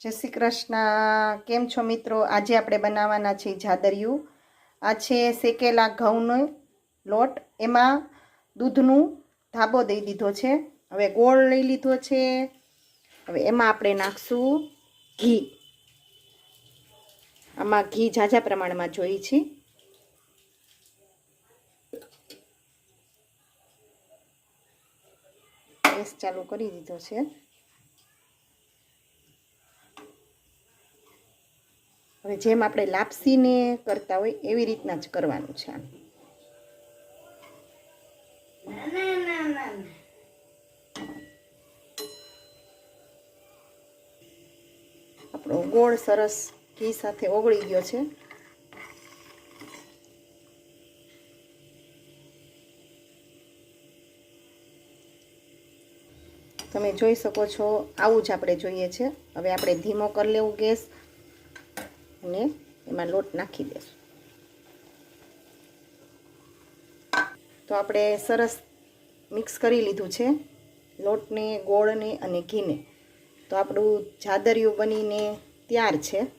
જય શ્રી કૃષ્ણ. કેમ છો મિત્રો? આજે આપણે બનાવવાના છે જાદરિયું. આ છે શેકેલા ઘઉંનો લોટ, એમાં દૂધનું ધાબો દઈ દીધો છે. હવે ગોળ લઈ લીધો છે. હવે એમાં આપણે નાખશું ઘી. આમાં ઘી ઝાઝા પ્રમાણમાં જોઈએ છે. ગેસ ચાલુ કરી દીધો છે. હવે જેમ આપણે લાપસીને કરતા હોય એવી રીતના જ કરવાનું છે. આપણો ગોળ સરસ ઘી સાથે ઓગળી ગયો છે. તમે જોઈ શકો છો, આવું જ આપણે જોઈએ છે. હવે આપણે ધીમો કરી લેવું ગેસ અને એમાં લોટ નાખી દેશું. તો આપણે સરસ મિક્સ કરી લીધું છે લોટને, ગોળને અને ઘીને. તો આપણું જાદરિયું બનીને તૈયાર છે.